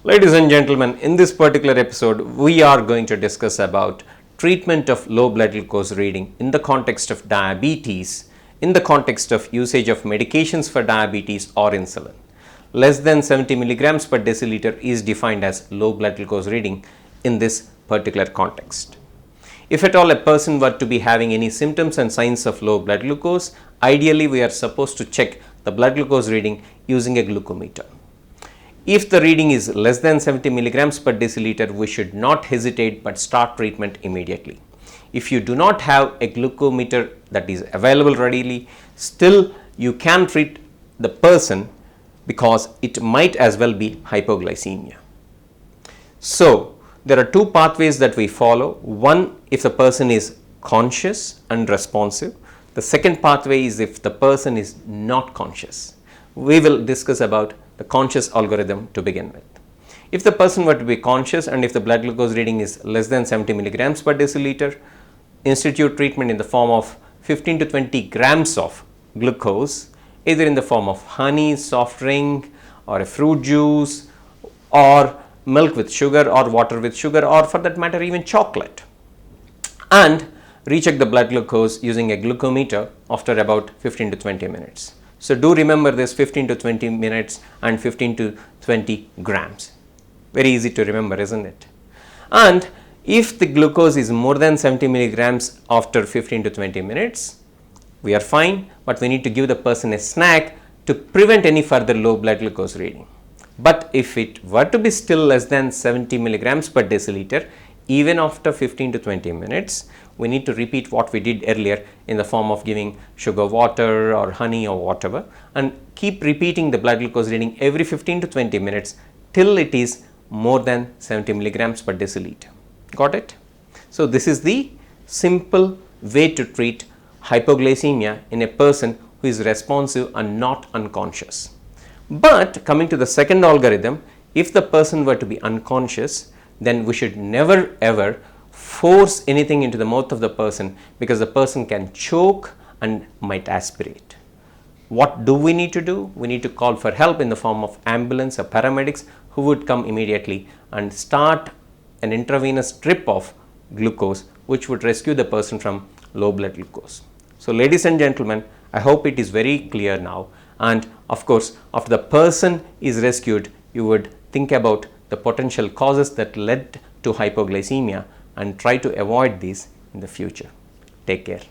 Ladies and gentlemen, in this particular episode, we are going to discuss about treatment of low blood glucose reading in the context of diabetes, in the context of usage of medications for diabetes or insulin. Less than 70 milligrams per deciliter is defined as low blood glucose reading in this particular context. If at all a person were to be having any symptoms and signs of low blood glucose, ideally we are supposed to check the blood glucose reading using a glucometer. If the reading is less than 70 milligrams per deciliter, we should not hesitate but start treatment immediately. If you do not have a glucometer that is available readily, still you can treat the person because it might as well be hypoglycemia. So, there are two pathways that we follow. One, if the person is conscious and responsive. The second pathway is if the person is not conscious. We will discuss about the conscious algorithm to begin with. If the person were to be conscious and if the blood glucose reading is less than 70 milligrams per deciliter, institute treatment in the form of 15 to 20 grams of glucose, either in the form of honey, soft drink, or a fruit juice, or milk with sugar, or water with sugar, or for that matter even chocolate, and recheck the blood glucose using a glucometer after about 15 to 20 minutes. So, do remember this 15 to 20 minutes and 15 to 20 grams. Very easy to remember, isn't it? And if the glucose is more than 70 milligrams after 15 to 20 minutes, we are fine, but we need to give the person a snack to prevent any further low blood glucose reading. But if it were to be still less than 70 milligrams per deciliter, even after 15 to 20 minutes, we need to repeat what we did earlier in the form of giving sugar water or honey or whatever, and keep repeating the blood glucose reading every 15 to 20 minutes till it is more than 70 milligrams per deciliter. Got it? So, this is the simple way to treat hypoglycemia in a person who is responsive and not unconscious. But coming to the second algorithm, if the person were to be unconscious, then we should never ever force anything into the mouth of the person, because the person can choke and might aspirate. What do we need to do? We need to call for help in the form of ambulance or paramedics who would come immediately and start an intravenous drip of glucose, which would rescue the person from low blood glucose. So, ladies and gentlemen, I hope it is very clear now, and of course, after the person is rescued, you would think about the potential causes that led to hypoglycemia and try to avoid these in the future. Take care.